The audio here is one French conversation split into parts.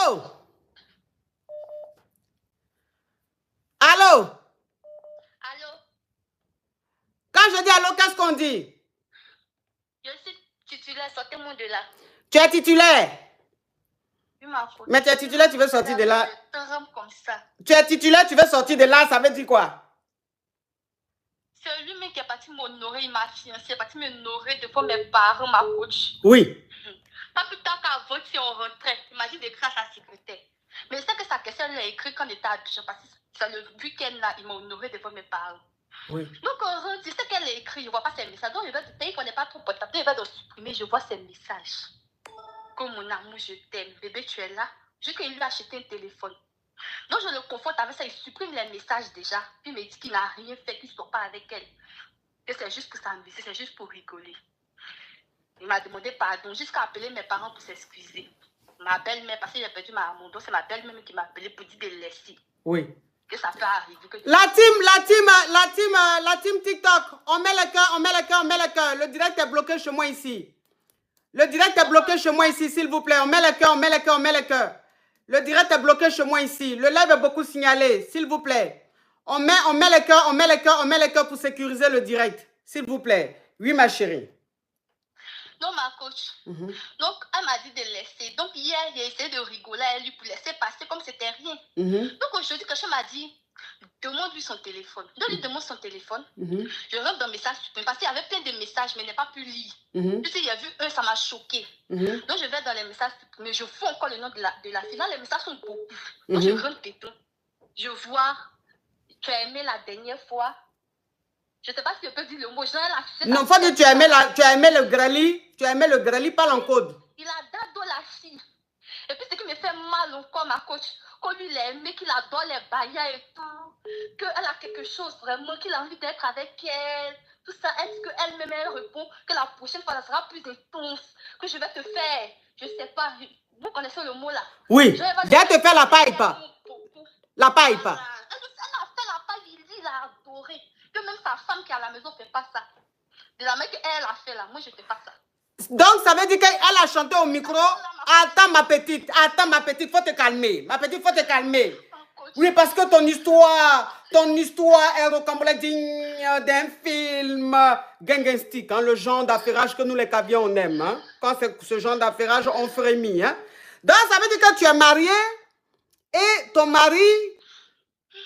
Allô? Allô? Allô? Quand je dis allô, qu'est-ce qu'on dit? Je suis titulaire, sortez-moi de là. Tu es titulaire? Oui, ma faute. Mais tu es titulaire, tu veux sortir de là? Comme ça. Tu es titulaire, tu veux sortir de là, ça veut dire quoi? C'est lui-même qui est parti m'honorer, ma fiancée, il est parti m'honorer devant mes parents, ma coach. Oui. Pas plus tard qu'avant, si on rentrait, il m'a dit d'écrire à sa secrétaire. Mais je sais que sa question, elle l'a écrit quand il était à Abidjan, parce que c'est le week-end là, il m'a honoré devant mes parents. Oui. Donc, on rentre, je sais qu'elle a écrit, je ne vois pas ses messages. Donc, il qu'on n'est pas trop portable, il va donc supprimer, je vois ses messages. Comme mon amour, je t'aime, bébé, tu es là. Juste qu'il lui a acheté un téléphone. Donc, je le confronte avec ça, il supprime les messages déjà. Puis il me dit qu'il n'a rien fait, qu'il ne sort pas avec elle. Que c'est juste pour s'amuser, c'est juste pour rigoler. Il m'a demandé pardon, jusqu'à appeler mes parents pour s'excuser. Ma belle-mère, parce que j'ai perdu ma maman, donc c'est ma belle-mère qui m'a appelé pour dire de laisser. Oui. Que ça peut arriver. Que la team TikTok, on met le cœur, on met le cœur, on met le cœur. Le direct est bloqué chez moi ici. Le direct est bloqué chez moi ici, s'il vous plaît. On met le cœur, on met le cœur, on met le cœur. Le direct est bloqué chez moi ici. Le live est beaucoup signalé, s'il vous plaît. On met le cœur, on met le cœur, on met le cœur pour sécuriser le direct, s'il vous plaît. Oui, ma chérie. Non, ma coach. Donc, elle m'a dit de laisser. Donc, hier, j'ai essayé de rigoler à lui pour laisser passer comme c'était rien. Donc, aujourd'hui, quelqu'un m'a dit, demande-lui son téléphone. Donc, il demande son téléphone. Je rentre dans le message, parce qu'il y avait plein de messages, mais il n'a pas pu lire. Puis, il y a vu un, ça m'a choqué. Donc, je vais dans les messages, mais je fous encore le nom de la fille. Là, les messages sont beaucoup. Donc, je rentre dedans. Je vois, tu as aimé la dernière fois. Je ne sais pas si je peux dire le mot. Non, faut dire tu as aimé le grali. Tu as aimé le grali, parle en code. Il a d'ado la fille. Et puis ce qui me fait mal encore, ma coach, qu'on lui l'a aimé, qu'il adore les baillas et tout, qu'elle a quelque chose vraiment, qu'il a envie d'être avec elle, tout ça. Est-ce qu'elle-même, elle répond que la prochaine fois, ça sera plus intense, que je vais te faire, je ne sais pas, vous connaissez le mot là? Oui, viens te faire la pipe. La pipe. Elle a fait la paille, il a adoré. Que même sa femme qui est à la maison ne fait pas ça. De la main qu'elle a fait là, moi je ne fais pas ça. Donc ça veut dire qu'elle a chanté au micro. Attends ma petite, faut te calmer. Ma petite, faut te calmer. Oui, parce que ton histoire est rocambolesque digne d'un film gangenstique, hein, le genre d'affairage que nous les cavions on aime. Hein. Quand c'est ce genre d'affairage, on frémit. Hein. Donc ça veut dire que tu es marié et ton mari,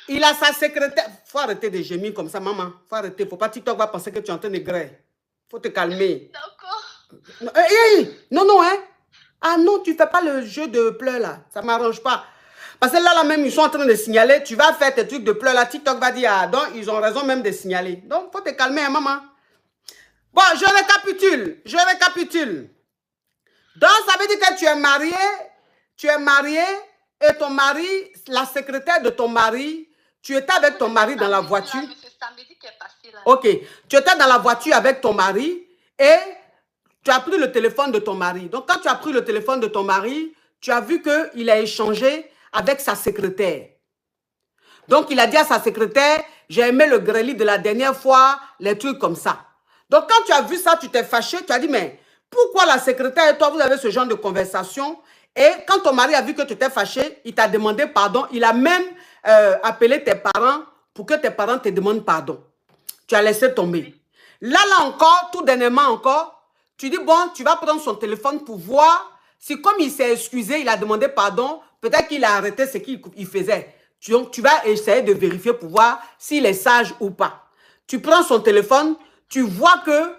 il a sa secrétaire. Faut arrêter de gémir comme ça, maman. Faut arrêter. Faut pas TikTok va penser que tu es en train de grêler. Faut te calmer. D'accord. Non, hein. Ah non, tu fais pas le jeu de pleurs là. Ça m'arrange pas. Parce que là même, ils sont en train de signaler. Tu vas faire tes trucs de pleurs là. TikTok va dire, ah, donc ils ont raison même de signaler. Donc, faut te calmer, hein, maman. Bon, je récapitule. Donc, ça veut dire que tu es marié et ton mari, la secrétaire de ton mari, tu étais avec ton mari dans la voiture. Ok, tu étais dans la voiture avec ton mari et tu as pris le téléphone de ton mari. Donc, quand tu as pris le téléphone de ton mari, tu as vu qu'il a échangé avec sa secrétaire. Donc, il a dit à sa secrétaire, j'ai aimé le grêlis de la dernière fois, les trucs comme ça. Donc, quand tu as vu ça, tu t'es fâché, tu as dit, mais pourquoi la secrétaire et toi, vous avez ce genre de conversation? Et quand ton mari a vu que tu t'es fâché, il t'a demandé pardon. Il a même appelé tes parents pour que tes parents te demandent pardon. Tu as laissé tomber. Là encore, tout dernièrement encore, tu dis, bon, tu vas prendre son téléphone pour voir si comme il s'est excusé, il a demandé pardon, peut-être qu'il a arrêté ce qu'il faisait. Donc, tu vas essayer de vérifier pour voir s'il est sage ou pas. Tu prends son téléphone, tu vois que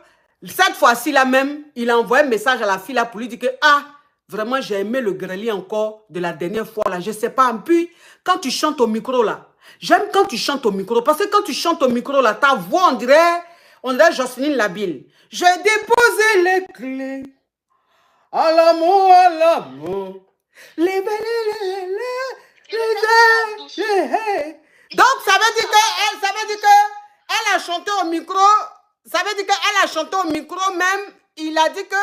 cette fois-ci là même, il a envoyé un message à la fille là pour lui dire que, ah, vraiment, j'ai aimé le grêlis encore de la dernière fois là, je sais pas. Et puis, quand tu chantes au micro là, j'aime quand tu chantes au micro, parce que quand tu chantes au micro là, ta voix, on dirait Jocelyne Labille. J'ai déposé les clés. À l'amour, à l'amour. Donc, ça veut dire qu'elle a chanté au micro. Ça veut dire qu'elle a chanté au micro même. Il a dit que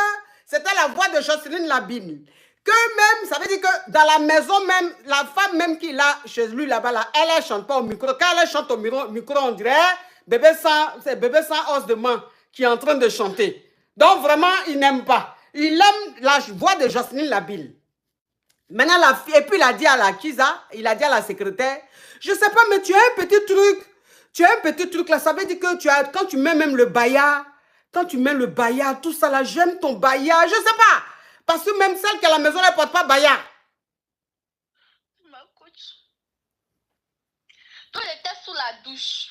c'était la voix de Jocelyne Labille. Que même, ça veut dire que dans la maison même, la femme même qui l'a chez lui là-bas, là, elle ne chante pas au micro. Quand elle chante au micro, on dirait c'est bébé sans os de main qui est en train de chanter. Donc vraiment, il n'aime pas. Il aime la voix de Jocelyne Labille. Maintenant, la fille, et puis il a dit à la Kiza, il a dit à la secrétaire, je sais pas, mais tu as un petit truc. Tu as un petit truc là, ça veut dire que quand tu mets même le baya, quand tu mets le baya, tout ça là, j'aime ton baya, je sais pas. Parce que même celle qui est à la maison, elle ne porte pas baya. Ma coach. Toi, il était sous la douche.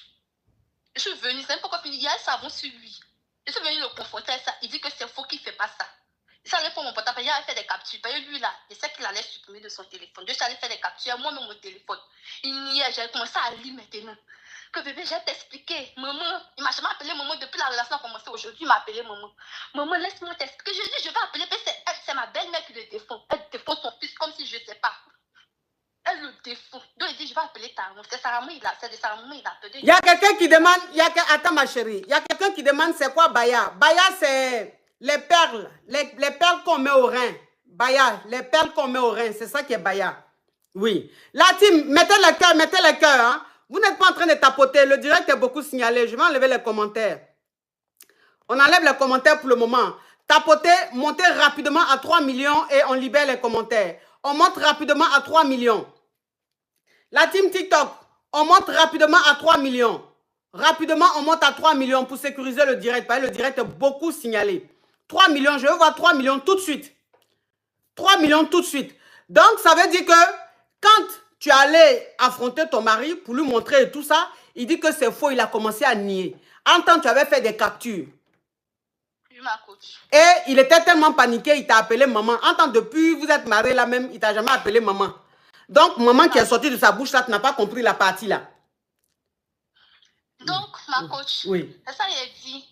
Je suis venue, c'est pourquoi il y a un savon sur lui. Je suis venue le confronter à ça. Il dit que c'est faux qu'il ne fait pas ça. Ça allait pour mon portable, il a fait des captures. Lui là, je sais qu'il allait supprimer de son téléphone. Je suis allée faire des captures, moi-même mon téléphone. Il niait, j'ai commencé à lire maintenant. Que bébé, j'ai t'expliqué. Maman, il m'a jamais appelé maman depuis la relation a commencé aujourd'hui. Il m'a appelé maman. Maman, laisse-moi t'expliquer. Je dis, je vais appeler, c'est ma belle-mère qui le défend. Elle défend son fils comme si je ne sais pas. Elle le défend. Donc il dit, je vais appeler ta maman. C'est sa maman, c'est de sa maman, il a appelé. Il y a quelqu'un qui demande, attends ma chérie, il y a quelqu'un qui demande c'est quoi baya. Baya c'est les perles qu'on met au rein. Baya, les perles qu'on met au rein, c'est ça qui est baya. Oui. La team, mettez le cœur. Hein. Vous n'êtes pas en train de tapoter. Le direct est beaucoup signalé. Je vais enlever les commentaires. On enlève les commentaires pour le moment. Tapotez, montez rapidement à 3 millions et on libère les commentaires. On monte rapidement à 3 millions. La team TikTok, on monte rapidement à 3 millions. Rapidement, on monte à 3 millions pour sécuriser le direct. Parce que le direct est beaucoup signalé. 3 millions, je veux voir 3 millions tout de suite. 3 millions tout de suite. Donc, ça veut dire que quand tu allais affronter ton mari pour lui montrer tout ça, il dit que c'est faux, il a commencé à nier. En temps, tu avais fait des captures. Ma coach. Et il était tellement paniqué, il t'a appelé maman. En temps, depuis, vous êtes mariés là même, il t'a jamais appelé maman. Donc, maman qui est sortie de sa bouche, ça, tu n'as pas compris la partie là. Donc, ma coach, oui. C'est ça, il a dit,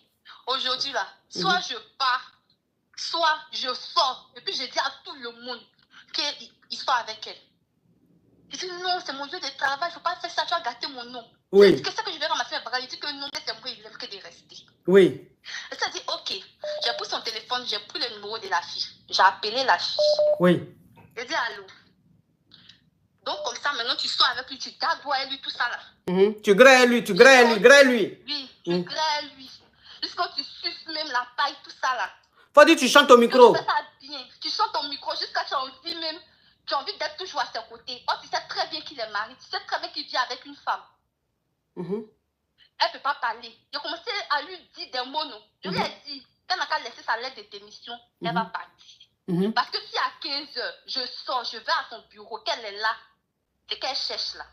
aujourd'hui là, soit je pars, soit je sors. Et puis, je dis à tout le monde qu'il soit avec elle. Il dit, non, c'est mon lieu de travail, je ne peux pas faire ça, tu vas gâter mon nom. Oui. Il dit, qu'est-ce que je vais ramasser mes bagages? Il dit que non, c'est moi, il aime que de rester. Oui. Et ça dit, ok, j'ai pris son téléphone, j'ai pris le numéro de la fille. J'ai appelé la fille. Oui. J'ai dit, allô. Donc, comme ça, maintenant, tu sors avec lui, tu gardes à lui, tout ça là. Tu grêles lui, tu grêles lui. Oui, tu grêles lui. Jusqu'à tu suces même la paille, tout ça là. Faut dire, tu chantes au micro. Tu fais ça bien. Tu chantes au micro jusqu'à tu as envie même. Tu as envie d'être toujours à ses côtés. Oh, tu sais très bien qu'il est marié. Tu sais très bien qu'il vit avec une femme. Elle ne peut pas parler. J'ai commencé à lui dire des mots, non. Je lui ai dit, qu'elle n'a qu'à laisser sa lettre de démission, elle va partir. Parce que si à 15 h, je sors, je vais à son bureau, qu'elle est là, c'est qu'elle cherche là.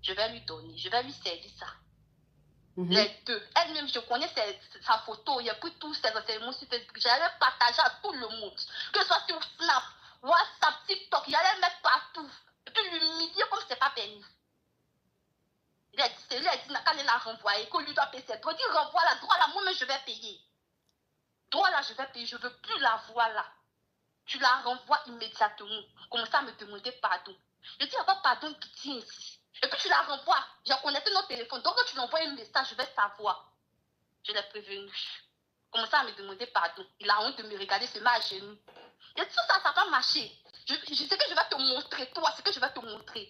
Je vais lui donner, je vais lui servir ça. Les deux. Elle-même, je connais sa photo, il y a pris tous ses renseignements sur Facebook. J'allais partager à tout le monde. Que ce soit sur Snap, WhatsApp, TikTok, j'allais mettre partout. Et puis l'humilier comme c'est pas permis. Il a dit, quand il l'a renvoyé, qu'on lui doit payer ses droits. Il dit, renvoie la droit là, moi-même je vais payer. Droit là, je vais payer, je ne veux plus la voir là. Tu la renvoies immédiatement. Commence à me demander pardon. Je dis, il n'y a pas pardon qui tient ici. Et puis tu la renvoies. J'ai connecté notre téléphone. Donc quand tu l'envoies un message, je vais savoir. Je l'ai prévenu. Commence à me demander pardon. Il a honte de me regarder, se met à genoux. Et tout ça, ça va pas marcher. Je sais que je vais te montrer, toi, c'est que je vais te montrer.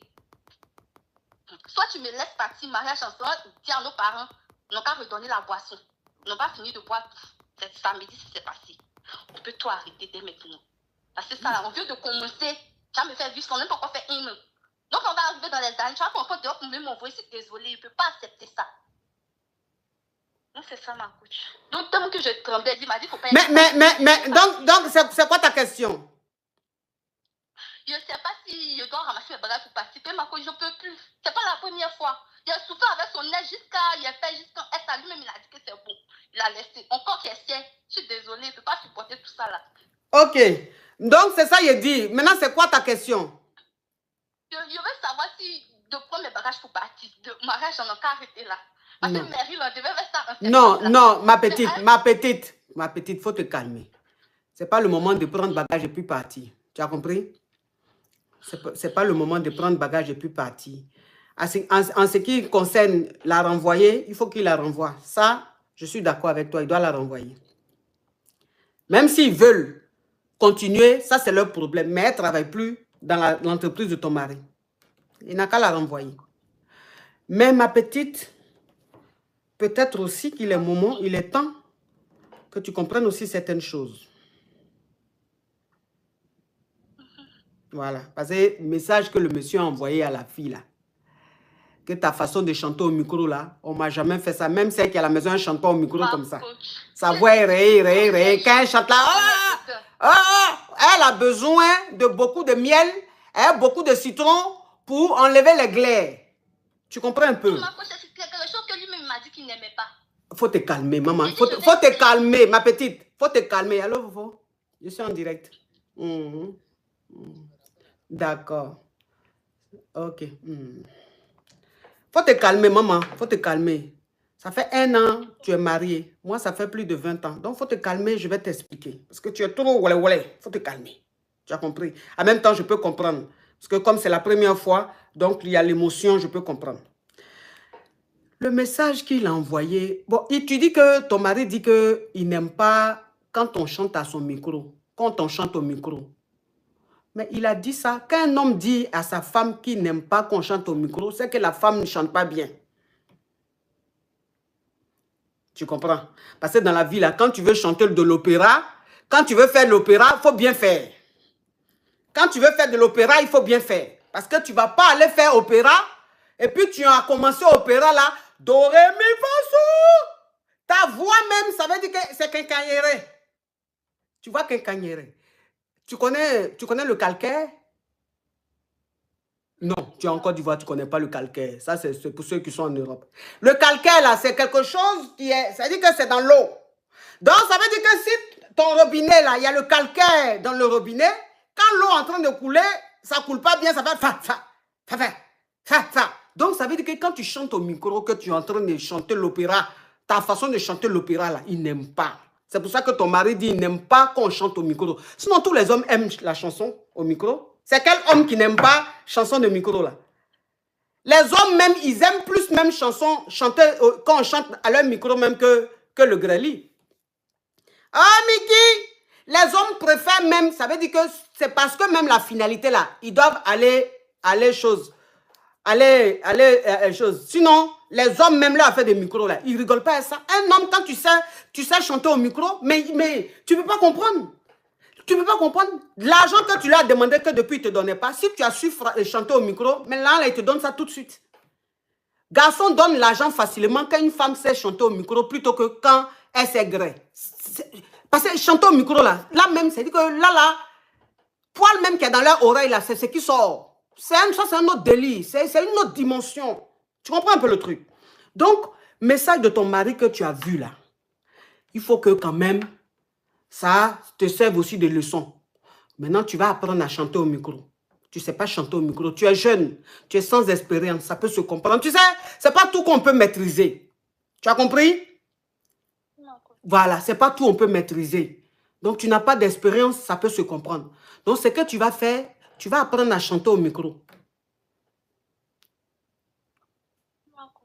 Soit tu me laisses partir, mariage ensemble, dis à nos parents, ils n'ont qu'à redonner la boisson. Ils n'ont pas fini de boire tout. C'est samedi, si c'est passé. On peut tout arrêter dès maintenant. Parce que ça, on vient de commencer. Tu vas me faire vivre, on n'a même pas encore fait un an. Donc, on va arriver dans les années. Tu vas encore dehors pour m'envoyer, c'est désolé, je ne peux pas accepter ça. Donc, c'est ça, ma coach. Donc, tant que je tremblais, il m'a dit, il ne faut pas... Mais, donc c'est quoi ta question? Je ne sais pas si je dois ramasser mes bagages pour participer, ma coach, je ne peux plus. Ce n'est pas la première fois. Il a souffert avec son aide il a fait jusqu'à être lui-même, il a dit que c'est bon. Il a laissé. Encore qu'il essaie. Je suis désolée, je ne peux pas supporter tout ça là. Ok. Donc, c'est ça, il dit. Maintenant, c'est quoi ta question? Je veux savoir si de prendre mes bagages pour partir. De mariage, j'en ai qu'à arrêter là. Parce que Mary, on devait faire ça. Non, ma petite, faut te calmer. Ce n'est pas le moment de prendre bagage et puis partir. Tu as compris? Ce n'est pas le moment de prendre bagage et puis partir. En ce qui concerne la renvoyer, il faut qu'il la renvoie. Ça, je suis d'accord avec toi, il doit la renvoyer. Même s'ils veulent continuer, ça c'est leur problème. Mais elle ne travaille plus dans l'entreprise de ton mari. Il n'a qu'à la renvoyer. Mais ma petite, peut-être aussi qu'il est moment, il est temps que tu comprennes aussi certaines choses. Voilà. Parce que le message que le monsieur a envoyé à la fille, là, que ta façon de chanter au micro, là, on ne m'a jamais fait ça. Même celle qui est à la maison, elle ne chante pas au micro comme ça. Sa voix est ré. Quand elle chante là, elle a besoin de beaucoup de miel, beaucoup de citron pour enlever les glaires. Tu comprends un peu? C'est quelque chose que lui-même m'a dit qu'il n'aimait pas. Faut te calmer, maman. Faut te calmer, ma petite. Faut te calmer. Allô, Fofo? Je suis en direct. D'accord. Ok. Faut te calmer, maman. Faut te calmer. Ça fait 1 an, tu es mariée. Moi, ça fait plus de 20 ans. Donc, faut te calmer, je vais t'expliquer. Parce que tu es trop walé. Faut te calmer. Tu as compris? En même temps, je peux comprendre. Parce que comme c'est la première fois, donc il y a l'émotion, je peux comprendre. Le message qu'il a envoyé... Bon, tu dis que ton mari dit qu'il n'aime pas quand on chante à son micro. Quand on chante au micro. Mais il a dit ça. Quand un homme dit à sa femme qu'il n'aime pas qu'on chante au micro, c'est que la femme ne chante pas bien. Tu comprends? Parce que dans la vie, là, quand tu veux chanter de l'opéra, quand tu veux faire l'opéra, il faut bien faire. Quand tu veux faire de l'opéra, il faut bien faire. Parce que tu ne vas pas aller faire opéra, et puis tu as commencé opéra là, do, ré, mi, fa, so. Ta voix même, ça veut dire que c'est quincagnéré. Tu vois quincagnéré. Tu connais le calcaire? Non, tu es en Côte d'Ivoire, tu ne connais pas le calcaire. Ça, c'est pour ceux qui sont en Europe. Le calcaire, là, c'est quelque chose qui est... Ça veut dire que c'est dans l'eau. Donc, ça veut dire que si ton robinet, là, il y a le calcaire dans le robinet, quand l'eau est en train de couler, ça ne coule pas bien, ça fait fa. Donc, ça veut dire que quand tu chantes au micro, que tu es en train de chanter l'opéra, ta façon de chanter l'opéra, là, il n'aime pas. C'est pour ça que ton mari dit qu'il n'aime pas qu'on chante au micro. Sinon, tous les hommes aiment la chanson au micro. C'est quel homme qui n'aime pas chanson de micro là? Les hommes même, ils aiment plus même chanson chanter quand on chante à leur micro même que le grêlis. Ah, Mickey! Les hommes préfèrent même, ça veut dire que c'est parce que même la finalité là, ils doivent aller chose. Sinon, les hommes même là, à faire des micros là, ils rigolent pas à ça. Un homme, quand tu sais chanter au micro, mais tu ne peux pas comprendre. Tu ne peux pas comprendre. L'argent que tu lui as demandé que depuis, il ne te donnait pas. Si tu as su chanter au micro, maintenant, là, il te donne ça tout de suite. Garçon donne l'argent facilement quand une femme sait chanter au micro plutôt que quand elle sait gré. Parce que chanter au micro, là même, c'est-à-dire que là, poil même qui est dans leur oreille, là, c'est ce qui sort. Ça, c'est un autre délire. C'est une autre dimension. Tu comprends un peu le truc? Donc, message de ton mari que tu as vu, là, il faut que quand même, ça te serve aussi de leçon. Maintenant, tu vas apprendre à chanter au micro. Tu ne sais pas chanter au micro. Tu es jeune. Tu es sans expérience. Ça peut se comprendre. Tu sais, ce n'est pas tout qu'on peut maîtriser. Tu as compris? Non. Voilà, ce n'est pas tout qu'on peut maîtriser. Donc, tu n'as pas d'expérience, ça peut se comprendre. Donc, ce que tu vas faire, tu vas apprendre à chanter au micro.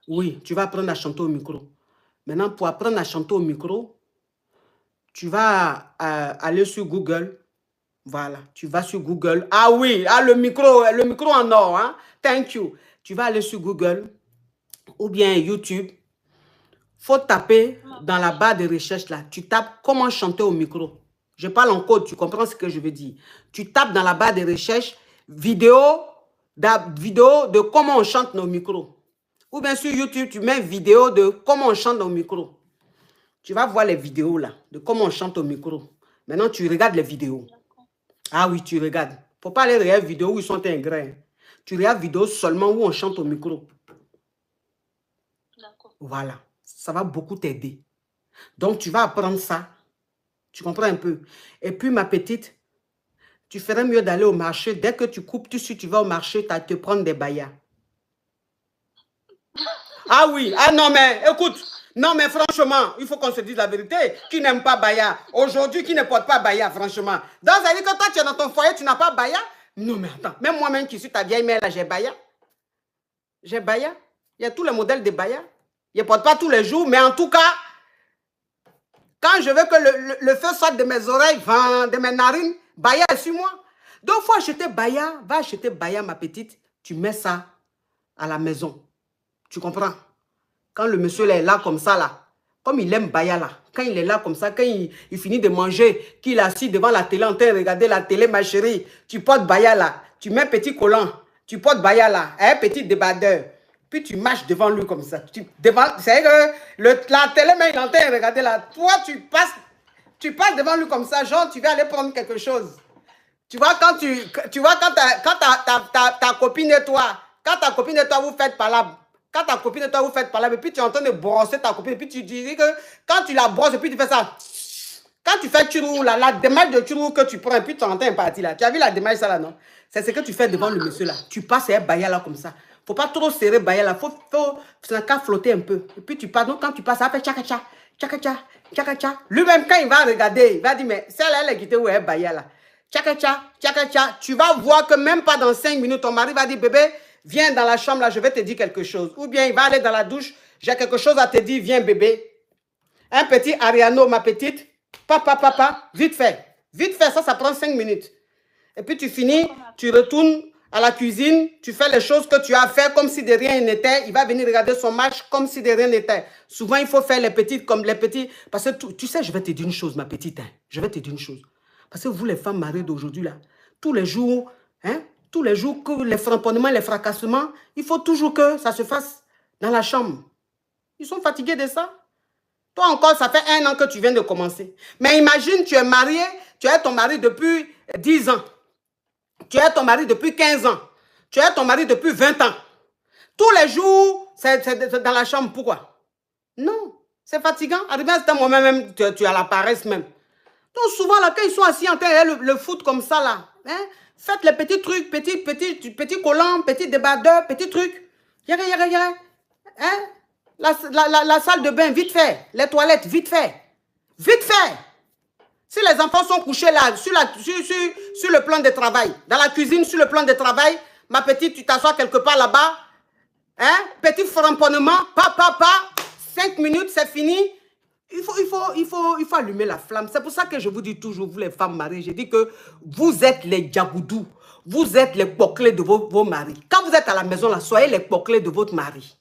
Oui, tu vas apprendre à chanter au micro. Maintenant, pour apprendre à chanter au micro, tu vas aller sur Google. Voilà, tu vas sur Google. Ah oui, le micro en or. Hein? Thank you. Tu vas aller sur Google ou bien YouTube. Il faut taper dans la barre de recherche là. Tu tapes comment chanter au micro. Je parle en code, tu comprends ce que je veux dire. Tu tapes dans la barre de recherche vidéo de comment on chante nos micros. Ou bien sur YouTube, tu mets vidéo de comment on chante nos micros. Tu vas voir les vidéos là, de comment on chante au micro. Maintenant, tu regardes les vidéos. Ah oui, tu regardes. Il ne faut pas aller regarder vidéo où ils sont ingrats. Tu regardes vidéo seulement où on chante au micro. D'accord. Voilà. Ça va beaucoup t'aider. Donc, tu vas apprendre ça. Tu comprends un peu? Et puis, ma petite, tu ferais mieux d'aller au marché. Dès que tu coupes, tu vas au marché, tu vas te prendre des bayas. Ah oui. Ah non, mais écoute. Non, mais franchement, il faut qu'on se dise la vérité. Qui n'aime pas Baya? Aujourd'hui, qui ne porte pas Baya, franchement? Donc, ça veut dire que toi, tu es dans ton foyer, tu n'as pas Baya? Non, mais attends. Même moi-même qui suis ta vieille mère, là, j'ai Baya. J'ai Baya. Il y a tous les modèles de Baya. Je ne porte pas tous les jours, mais en tout cas, quand je veux que le feu sorte de mes oreilles, de mes narines, Baya est sur moi. Donc, il faut acheter Baya. Va acheter Baya, ma petite. Tu mets ça à la maison. Tu comprends? Quand le monsieur est là, comme ça, là, Comme il aime Baya là. Quand il est là comme ça, quand il finit de manger, qu'il est assis devant la télé en train de regarder la télé, ma chérie, tu portes Baya là. Tu mets un petit collant. Tu portes Baya là. Un petit débardeur. Puis tu marches devant lui comme ça. C'est que la télé, mais il est en train de regarder là. Toi, tu passes devant lui comme ça. Genre, tu vas aller prendre quelque chose. Tu vois, quand ta copine et toi, vous faites palabre. Quand ta copine et toi, vous faites palabre, et puis tu es en train de brosser ta copine, et puis tu dis que quand tu la brosses, et puis tu fais ça. Quand tu fais churou, la démarche de churou que tu prends, et puis tu entends un parti là. Tu as vu la démarche ça là, non? C'est ce que tu fais devant le monsieur là. Tu passes un Baya là comme ça. Faut pas trop serrer Baya là. Faut qu'à flotter un peu. Et puis tu passes. Donc quand tu passes, ça fait tchaka-tcha, tchaka-tcha, tchaka-tcha. Lui-même, quand il va regarder, il va dire, mais celle-là, elle est quittée où est Baya là? Tchaka-tcha, tchaka-tcha. Tu vas voir que même pas dans 5 minutes, ton mari va dire, bébé, viens dans la chambre là, je vais te dire quelque chose. Ou bien il va aller dans la douche, j'ai quelque chose à te dire, viens bébé. Un petit Ariano, ma petite. Papa, vite fait. Vite fait, ça prend 5 minutes. Et puis tu finis, tu retournes à la cuisine, tu fais les choses que tu as fait comme si de rien n'était. Il va venir regarder son match comme si de rien n'était. Souvent, il faut faire les petites comme les petits. Parce que tu sais, je vais te dire une chose, ma petite. Hein, je vais te dire une chose. Parce que vous, les femmes mariées d'aujourd'hui, là, tous les jours, que les framponnements, les fracassements, il faut toujours que ça se fasse dans la chambre. Ils sont fatigués de ça. Toi encore, ça fait 1 an que tu viens de commencer. Mais imagine, tu es marié, tu es ton mari depuis 10 ans. Tu es ton mari depuis 15 ans. Tu es ton mari depuis 20 ans. Tous les jours, c'est dans la chambre. Pourquoi? Non, c'est fatigant. Arrivé à un certain moment même, tu as la paresse même. Donc souvent, là, quand ils sont assis en train de le foot comme ça, là, hein, faites les petits trucs, petits collants, petits débardeurs, petits trucs. Hein? La salle de bain, vite fait. Les toilettes, vite fait. Vite fait. Si les enfants sont couchés là, sur le plan de travail, dans la cuisine, sur le plan de travail, ma petite, tu t'assois quelque part là-bas, hein? Petit framponnement, 5 minutes, c'est fini. Il faut allumer la flamme. C'est pour ça que je vous dis toujours, vous les femmes mariées, je dis que vous êtes les djagoudous, vous êtes les poclés de vos maris. Quand vous êtes à la maison, là, soyez les poclés de votre mari.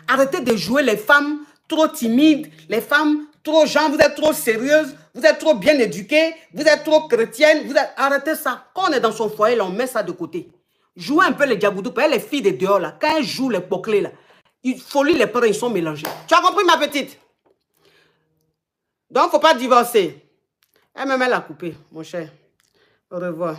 Arrêtez de jouer les femmes trop timides, les femmes trop gens, vous êtes trop sérieuses, vous êtes trop bien éduquées, vous êtes trop chrétiennes. Arrêtez ça. Quand on est dans son foyer, là, on met ça de côté. Jouez un peu les djagoudous. Les filles de dehors, là, quand elles jouent les poclés, là, folie, les parents, ils sont mélangés. Tu as compris, ma petite? Donc, il ne faut pas divorcer. Elle-même, elle a coupé, mon cher. Au revoir.